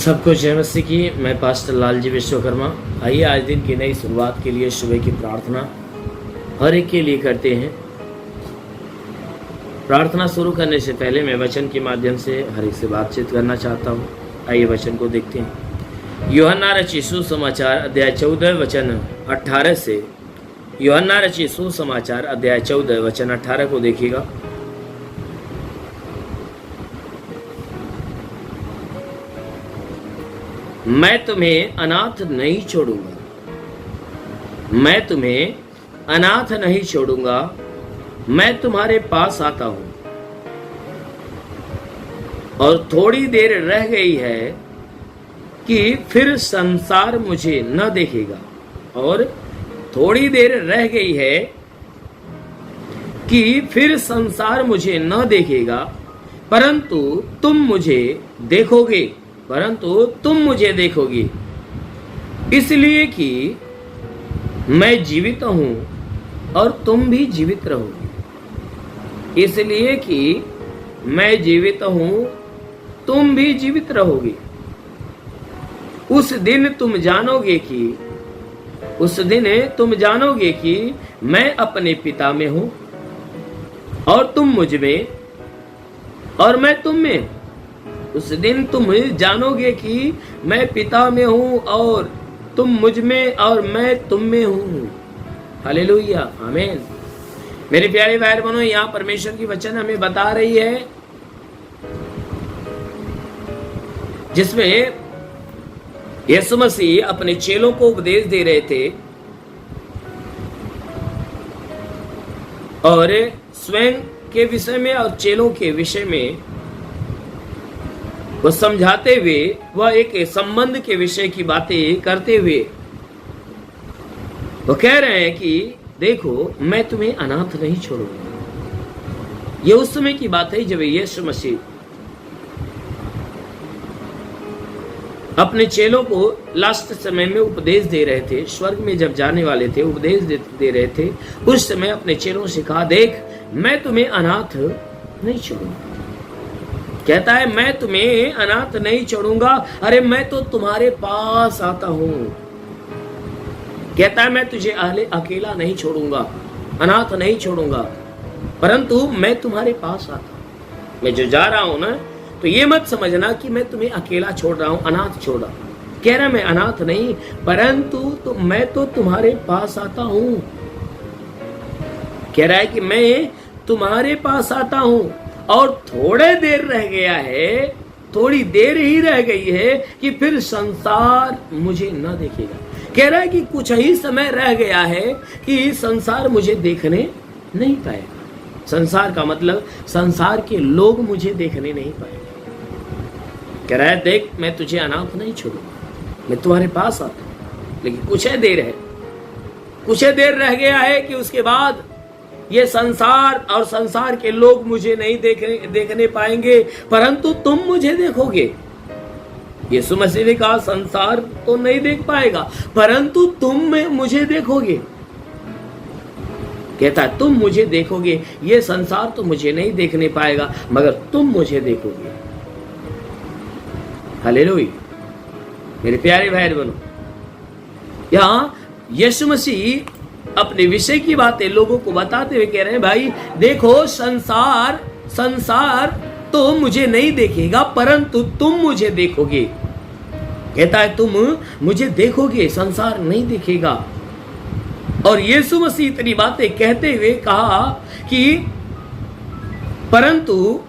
सबको जय मसीह की। मैं पास्टर लालजी विश्वकर्मा। आइए आज दिन की नई शुरुआत के लिए सुबह की प्रार्थना हर एक के लिए करते हैं। प्रार्थना शुरू करने से पहले मैं वचन के माध्यम से हर एक से बातचीत करना चाहता हूँ। आइए वचन को देखते हैं। यूहन्ना रचित सुसमाचार अध्याय 14 वचन 18 से। यूहन्ना रचित सुसमाचार अध्याय 14 वचन 18 को देखिएगा। मैं तुम्हें अनाथ नहीं छोड़ूंगा, मैं तुम्हें अनाथ नहीं छोड़ूंगा, मैं तुम्हारे पास आता हूं। और थोड़ी देर रह गई है कि फिर संसार मुझे न देखेगा, और थोड़ी देर रह गई है कि फिर संसार मुझे न देखेगा, परंतु तुम मुझे देखोगे, परंतु तुम मुझे देखोगे, इसलिए कि मैं जीवित हूं और तुम भी जीवित रहोगे। इसलिए कि मैं जीवित हूं, तुम भी जीवित रहोगे। उस दिन तुम जानोगे कि मैं अपने पिता में हूं और तुम मुझ में और मैं तुम में। उस दिन तुम जानोगे कि मैं पिता में हूं और तुम मुझ में और मैं तुम में हूं। हालेलुया, आमीन। मेरे प्यारे भाई बहनों, यहाँ परमेश्वर की वचन हमें बता रही है, जिसमें यीशु मसीह अपने चेलों को उपदेश दे रहे थे और स्वयं के विषय में और चेलों के विषय में वो समझाते हुए, वह एक संबंध के विषय की बातें करते हुए वो कह रहे हैं कि देखो, मैं तुम्हें अनाथ नहीं छोड़ूंगा। ये उस समय की बात है जब यीशु मसीह अपने चेलों को लास्ट समय में उपदेश दे रहे थे। स्वर्ग में जब जाने वाले थे, उपदेश दे रहे थे, उस समय अपने चेलों से कहा, देख, मैं तुम्हें अनाथ नहीं छोड़ूंगा। कहता है, मैं तुम्हें अनाथ नहीं छोड़ूंगा, अरे मैं तो तुम्हारे पास आता हूं। कहता है, मैं तुझे अकेला नहीं छोड़ूंगा, अनाथ नहीं छोड़ूंगा, परंतु मैं तुम्हारे पास आता हूं। मैं जो जा रहा हूं ना, तो ये मत समझना कि मैं तुम्हें अकेला छोड़ रहा हूं, अनाथ छोड़ रहा हूं। कह रहा मैं अनाथ नहीं, परंतु तो मैं तो तुम्हारे पास आता हूं। कह रहा है कि मैं तुम्हारे पास आता हूं और थोड़ी देर रह गया है, थोड़ी देर ही रह गई है कि फिर संसार मुझे न देखेगा। कह रहा है कि कुछ ही समय रह गया है कि संसार मुझे देखने नहीं पाएगा। संसार का मतलब संसार के लोग मुझे देखने नहीं पाएंगे। कह रहा है, देख, मैं तुझे अनाथ नहीं छोड़ूंगा, मैं तुम्हारे पास आता हूं। लेकिन कुछ देर है, कुछ देर रह गया है कि उसके बाद ये संसार और संसार के लोग मुझे नहीं देखने पाएंगे, परंतु तुम मुझे देखोगे। यीशु मसीह ने कहा, संसार तो नहीं देख पाएगा, परंतु तुम मुझे देखोगे। कहता है, तुम मुझे देखोगे। ये संसार तो मुझे नहीं देखने पाएगा, मगर तुम मुझे देखोगे। हालेलुया। मेरे प्यारे भाई बहनों, यहाँ यीशु मसीह अपने विषय की बातें लोगों को बताते हुए कह रहे हैं, भाई देखो, संसार तो मुझे नहीं देखेगा, परंतु तुम मुझे देखोगे। कहता है, तुम मुझे देखोगे, संसार नहीं देखेगा। और यीशु मसीह इतनी बातें कहते हुए कहा कि परंतु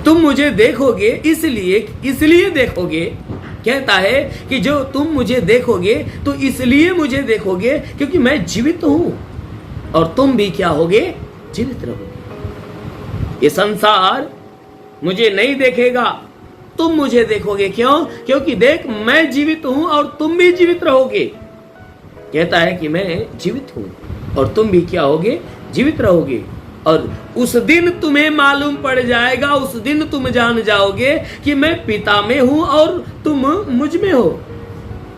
तुम मुझे देखोगे, इसलिए देखोगे। कहता है कि जो तुम मुझे देखोगे तो इसलिए मुझे देखोगे क्योंकि मैं जीवित हूं और तुम भी क्या होगे, जीवित रहोगे। ये संसार मुझे नहीं देखेगा, तुम मुझे देखोगे। क्यों? क्योंकि देख, मैं जीवित हूं और तुम भी जीवित रहोगे। कहता है कि मैं जीवित हूं और तुम भी क्या होगे, जीवित रहोगे। और उस दिन तुम्हें मालूम पड़ जाएगा, उस दिन तुम जान जाओगे कि मैं पिता में हूं और तुम मुझ में हो।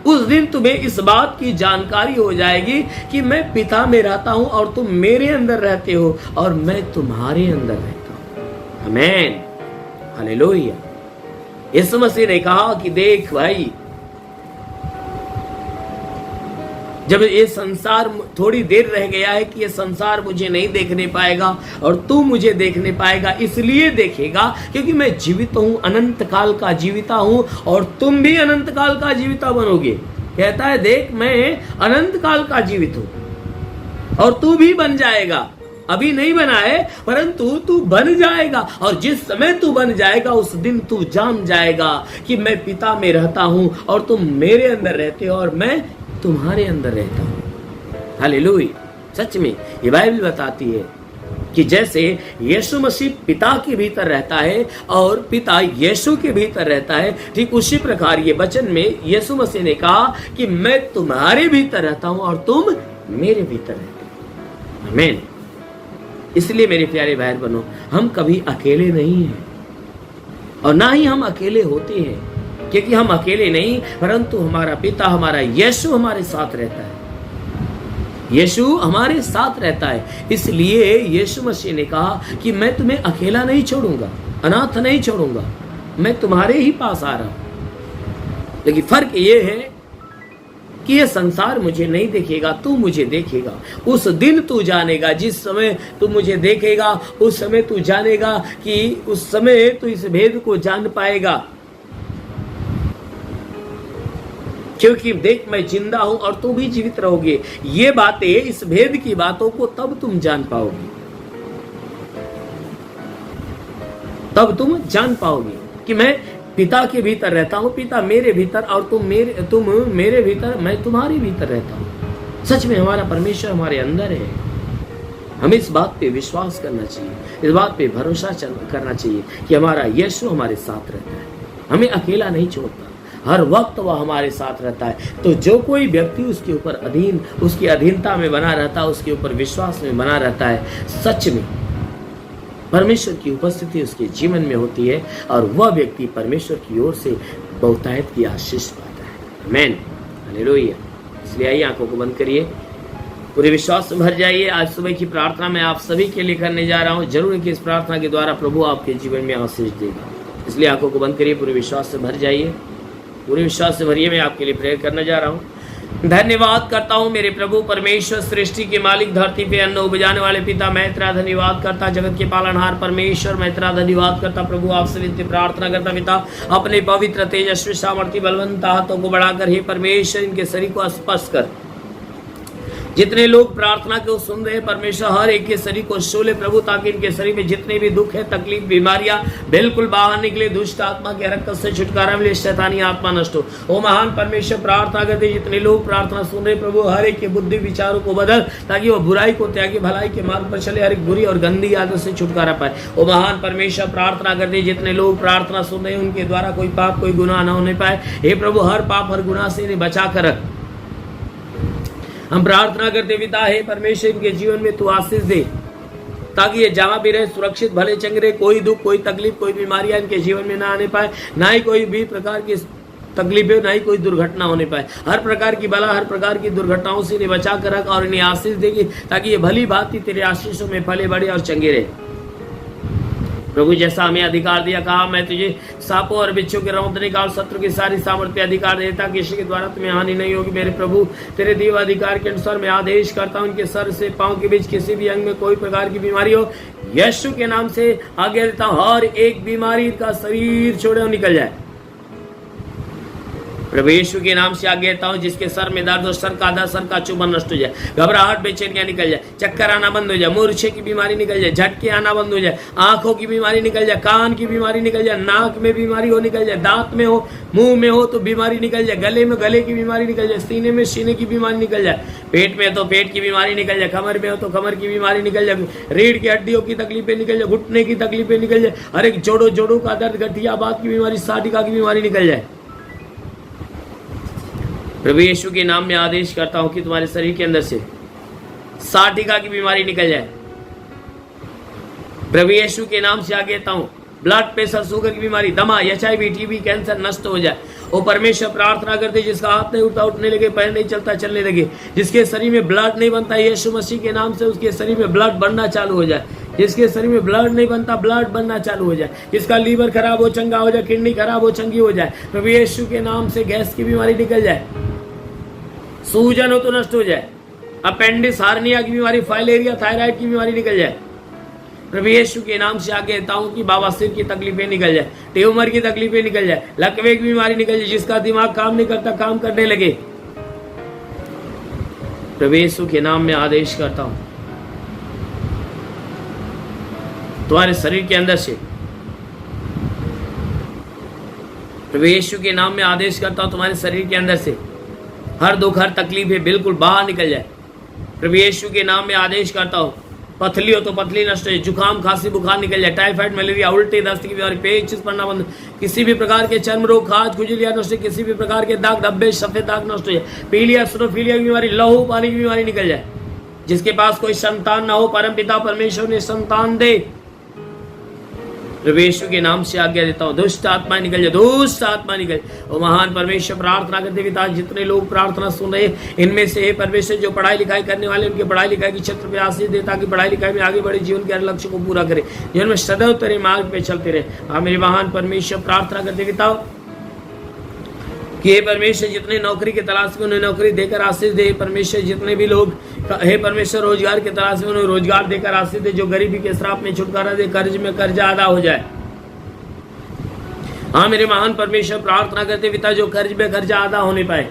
उस दिन तुम्हें इस बात की जानकारी हो जाएगी कि मैं पिता में रहता हूं और तुम मेरे अंदर रहते हो और मैं तुम्हारे अंदर रहता हूं। आमीन, हालेलुया। यीशु मसीह ने कहा कि देख भाई, जब ये संसार थोड़ी देर रह गया है कि ये संसार मुझे नहीं देखने पाएगा और तू मुझे देखने पाएगा, इसलिए देखेगा क्योंकि मैं जीवित हूं, अनंत काल का जीविता हूं और तुम भी अनंत काल का जीविता बनोगे। कहता है देख मैं अनंत काल का जीवित हूं और तू भी बन जाएगा। अभी नहीं बना है परंतु तू बन जाएगा, और जिस समय तू बन जाएगा उस दिन तू जान जाएगा कि मैं पिता में रहता हूं और तुम मेरे अंदर रहते हो और मैं तुम्हारे अंदर रहता हूं। हालेलुया। सच में ये बाइबल बताती है कि जैसे यीशु मसीह पिता के भीतर रहता है और पिता यीशु के भीतर रहता है, ठीक उसी प्रकार ये वचन में यीशु मसीह ने कहा कि मैं तुम्हारे भीतर रहता हूं और तुम मेरे भीतर रहते हो। आमीन। इसलिए मेरे प्यारे भाई बहनों, हम कभी अकेले नहीं हैं और ना ही हम अकेले होते हैं, क्योंकि हम अकेले नहीं परंतु हमारा पिता, हमारा यीशु हमारे साथ रहता है। यीशु हमारे साथ रहता है। इसलिए यीशु मसीह ने कहा कि मैं तुम्हें अकेला नहीं छोड़ूंगा, अनाथ नहीं छोड़ूंगा, मैं तुम्हारे ही पास आ रहा हूं। लेकिन फर्क ये है कि ये संसार मुझे नहीं देखेगा, तू मुझे देखेगा। उस दिन तू जानेगा, जिस समय तू मुझे देखेगा उस समय तू जानेगा कि उस समय तू इस भेद को जान पाएगा, क्योंकि देख मैं जिंदा हूं और तू भी जीवित रहोगे। ये बातें, इस भेद की बातों को तब तुम जान पाओगे, तब तुम जान पाओगे कि मैं पिता के भीतर रहता हूं, पिता मेरे भीतर और तुम मेरे भीतर, मैं तुम्हारे भीतर रहता हूं। सच में हमारा परमेश्वर हमारे अंदर है। हमें इस बात पे विश्वास करना चाहिए, इस बात पे भरोसा करना चाहिए कि हमारा यीशु हमारे साथ रहता है, हमें अकेला नहीं छोड़ता, हर वक्त वह हमारे साथ रहता है। तो जो कोई व्यक्ति उसके ऊपर अधीन, उसकी अधीनता में बना रहता है, उसके ऊपर विश्वास में बना रहता है, सच में परमेश्वर की उपस्थिति उसके जीवन में होती है और वह व्यक्ति परमेश्वर की ओर से बहुतायत की आशीष पाता है। आमीन। हालेलुया। इसलिए आइए आंखों को बंद करिए, पूरे विश्वास से भर जाइए। आज सुबह की प्रार्थना मैं आप सभी के लिए करने जा रहा हूँ। जरूर कि इस प्रार्थना के द्वारा प्रभु आपके जीवन में आशीष देगा। इसलिए आंखों को बंद करिए, पूरे विश्वास से भर जाइए, पूरे विश्वास से भरिए। मैं आपके लिए प्रेयर करने जा रहा हूँ। धन्यवाद करता हूँ मेरे प्रभु परमेश्वर, सृष्टि के मालिक, धरती पे अन्न उपजाने वाले पिता, मैं तेरा धन्यवाद करता। जगत के पालनहार परमेश्वर, मैं तेरा धन्यवाद करता। प्रभु आपसे विनती प्रार्थना करता पिता, अपने पवित्र तेजस्वी सामर्थ्य बलवंत हाथों को बढ़ाकर हे परमेश्वर इनके शरीर को स्पर्श कर। जितने लोग प्रार्थना को सुन रहे हैं परमेश्वर, हर एक के शरीर को छू ले प्रभु, ताकि इनके शरीर में जितने भी दुख है, तकलीफ, बीमारियां बिल्कुल बाहर निकले, दुष्ट आत्मा के रक्त से छुटकारा मिले, शैतानी आत्मा नष्ट हो। ओ महान परमेश्वर, प्रार्थना करते जितने लोग प्रार्थना सुन रहे प्रभु, हर एक के बुद्धि विचारों को बदल, ताकि वह बुराई को त्यागे, भलाई के मार्ग पर चले, हर एक बुरी और गंदी आदत से छुटकारा पाए। ओ महान परमेश्वर, प्रार्थना करते जितने लोग प्रार्थना सुन रहे उनके द्वारा कोई पाप, कोई गुनाह न होने पाए। हे प्रभु, हर पाप, हर गुनाह से इन्हें बचा कर रख। हम प्रार्थना करते पिता, हे परमेश्वर इनके जीवन में तू आशीष दे, ताकि ये जहां भी रहे सुरक्षित, भले चंगे, कोई दुख, कोई तकलीफ, कोई बीमारियां इनके जीवन में ना आने पाए, ना ही कोई भी प्रकार की तकलीफें, ना ही कोई दुर्घटना होने पाए। हर प्रकार की बला, हर प्रकार की दुर्घटनाओं से इन्हें बचा कर रख और इन्हें आशीष देगी, ताकि ये भली भांति तेरे आशीषों में फले बढ़े और चंगे रहे। प्रभु, जैसा हमें अधिकार दिया, कहा मैं तुझे सांपों और बिच्छू के रौंदने का और शत्रु की सारी सामर्थ्य अधिकार देता, किसी के द्वारा तुम्हें हानि नहीं होगी। मेरे प्रभु, तेरे दिए अधिकार के अनुसार मैं आदेश करता हूं, इनके सर से पांव के बीच किसी भी अंग में कोई प्रकार की बीमारी हो, यीशु के नाम से आज्ञा देता हूं, हर एक बीमारी का शरीर छोड़े और निकल जाए। प्रभु यीशु के नाम से आज्ञा देता हूं, जिसके सर में दर्द हो, सर का दर्द, सर का चुभन नष्ट हो जाए, घबराहट, बेचैनियां निकल जाए, चक्कर आना बंद हो जाए, मूर्छे की बीमारी निकल जाए, झटके आना बंद हो जाए, आंखों की बीमारी निकल जाए, कान की बीमारी निकल जाए, नाक में बीमारी हो निकल जाए, दांत में हो, मुंह में हो तो बीमारी निकल जाए, गले में गले की बीमारी निकल जाए, सीने में सीने की बीमारी निकल जाए, पेट में तो पेट की बीमारी निकल जाए, कमर में हो तो कमर की बीमारी निकल जाए, रीढ़ की हड्डियों की तकलीफें निकल जाए, घुटने की तकलीफें निकल जाए, हर एक जोड़ों का दर्द, गठिया बात की बीमारी, साटिका की बीमारी निकल जाए। प्रभु यीशु के नाम में आदेश करता हूं कि तुम्हारे शरीर के अंदर से साटिका की बीमारी निकल जाए। प्रभु यीशु के नाम से आगे देता हूं, ब्लड प्रेशर, शुगर की बीमारी, दमा, HIV, TB, कैंसर नष्ट हो जाए। ओ परमेश्वर, प्रार्थना करते जिसका हाथ नहीं उठता, उठने लगे, पैर नहीं चलता, चलने लगे, जिसके शरीर में ब्लड नहीं बनता, यीशु मसीह के नाम से उसके शरीर में ब्लड बनना चालू हो जाए। जिसके शरीर में ब्लड नहीं बनता ब्लड बनना चालू हो जाए, जिसका लीवर खराब हो चंगा हो जाए, किडनी खराब हो चंगी हो जाए, प्रभु यीशु के नाम से गैस की बीमारी निकल जाए, सूजन हो तो नष्ट हो जाए, अपेंडिक्स हार्निया की बीमारी, फाइलेरिया थायराइड की बीमारी निकल जाए, प्रभु यीशु के नाम से आगे कहता हूं कि बवासीर की तकलीफें निकल जाए, ट्यूमर की तकलीफें निकल जाए, लकवे की बीमारी निकल जाए, जिसका दिमाग काम नहीं करता काम करने लगे, प्रभु यीशु के नाम में आदेश करता हूं तुम्हारे शरीर के अंदर से, प्रभु यीशु के नाम में आदेश करता हूं तुम्हारे शरीर के अंदर से हर दुख हर तकलीफें बिल्कुल बाहर निकल जाए। प्रभु यीशु के नाम में आदेश करता हूं, पथली हो तो पथली नष्ट हो जाए, जुकाम खांसी बुखार निकल जाए, टाइफाइड मलेरिया उल्टी दस्त की बीमारी, पेचिश पड़ना बंद, किसी भी प्रकार के चर्म रोग खाज खुजलिया नष्ट, किसी भी प्रकार के दाग धब्बे सफेद दाग नष्ट हो जाए, पीलिया सुरोफीलिया की बीमारी, लहू पानी की बीमारी निकल जाए, जिसके पास कोई संतान ना हो परम पिता परमेश्वर ने संतान दे, प्रभु यीशु के नाम से आज्ञा देता हूँ दुष्ट आत्मा निकल जाए, दुष्ट आत्मा निकल। ओ महान परमेश्वर प्रार्थना करते पिता, जितने लोग प्रार्थना सुन रहे इनमें से हे परमेश्वर जो पढ़ाई लिखाई करने वाले उनके पढ़ाई लिखाई की क्षेत्र पे आशीष दे, ताकि पढ़ाई लिखाई में आगे बढ़े, जीवन के हर लक्ष्य को पूरा करे, जीवन में सदैव तेरे मार्ग पे चलते रहे। हाँ मेरे महान परमेश्वर प्रार्थना करते पिता कि हे परमेश्वर जितने नौकरी की तलाश में उन्हें नौकरी देकर आशीष दे, परमेश्वर जितने भी लोग हे परमेश्वर रोजगार की तलाश में उन्हें रोजगार देकर आशीष दे, जो गरीबी के श्राप में छुटकारा दे, कर्ज में कर्जा अदा हो जाए। हाँ मेरे महान परमेश्वर प्रार्थना करते पिता जो कर्ज में कर्जा अदा होने पाए,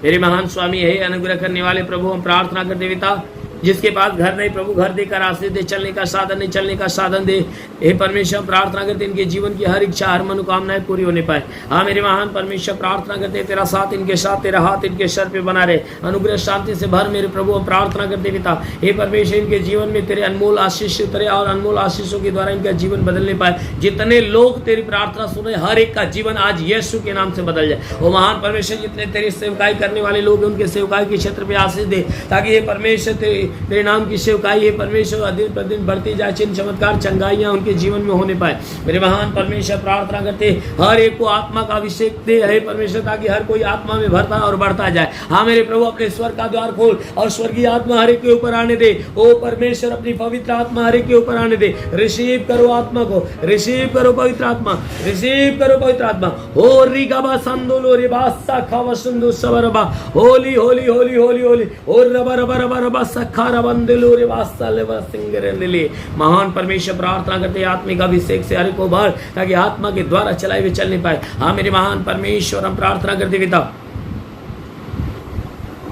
मेरे महान स्वामी है अनुग्रह करने वाले प्रभु हम प्रार्थना करते पिता जिसके पास घर नहीं प्रभु घर देकर आशीष दे, चलने का साधन नहीं चलने का साधन दे। हे परमेश्वर प्रार्थना करते इनके जीवन की हर इच्छा हर मनोकामनाएं पूरी होने पाए। हाँ मेरे महान परमेश्वर प्रार्थना करते तेरा साथ इनके साथ, तेरा हाथ इनके सर पे बना रहे, अनुग्रह शांति से भर मेरे प्रभु हम प्रार्थना करते पिता। हे परमेश्वर इनके जीवन में तेरे अनमोल आशीष उतरे और अनमोल आशीषों के द्वारा इनका जीवन बदलने पाए। जितने लोग तेरी प्रार्थना सुने हर एक का जीवन आज यीशु के नाम से बदल जाए। वो महान परमेश्वर जितने तेरी सेवकाई करने वाले लोग उनके सेवकाई के क्षेत्र पे आशीष दे, ताकि ये परमेश्वर तेरे नाम की सेवकाई है परमेश्वर दिन प्रतिदिन बढ़ती जाए, चिन्ह चमत्कार चंगाइयां उनके जीवन में होने पाए। मेरे महान परमेश्वर प्रार्थना करते हर एक को आत्मा का अभिषेक दे हे परमेश्वर, ताकि हर कोई आत्मा में भरता और बढ़ता जाए। हाँ मेरे प्रभु अपने स्वर्ग का द्वार खोल और स्वर्गीय आत्मा हर एक के ऊपर आने दे। ओ परमेश्वर अपनी पवित्र आत्मा हर एक के ऊपर आने दे। रिसीव करो आत्मा को, रिसीव करो पवित्र आत्मा, रिसीव करो पवित्र आत्मा। हो रिगाबा संदोलो रे बासा खावा संदो सबरबा होली होली होली होली होली और रबा रबा रबा रबा सखारा बंदलो रे बासा लेवा सिंगरे ले। महान परमेश्वर प्रार्थना करते आत्मिक अभिषेक से हर को भर, ताकि आत्मा के द्वारा चलाए हुए चलने पाए। हाँ मेरे महान परमेश्वर हम प्रार्थना करते पिता,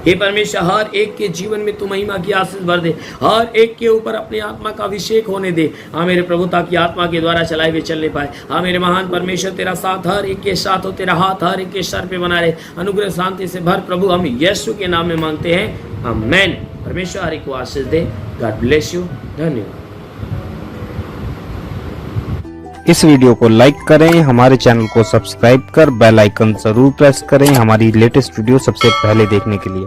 हे परमेश्वर हर एक के जीवन में तू महिमा की आशीष भर दे, हर एक के ऊपर अपनी आत्मा का अभिषेक होने दे। हाँ मेरे प्रभु ताकि आत्मा के द्वारा चलाए हुए चलने पाए। हाँ मेरे महान परमेश्वर तेरा साथ हर एक के साथ हो, तेरा हाथ हर एक के सर पे बना रहे, अनुग्रह शांति से भर प्रभु हम यीशु के नाम में मांगते हैं, आमीन। परमेश्वर हर एक को आशीष दे। God bless you. धन्यवाद। इस वीडियो को लाइक करें, हमारे चैनल को सब्सक्राइब कर बेल आइकन जरूर प्रेस करें हमारी लेटेस्ट वीडियो सबसे पहले देखने के लिए।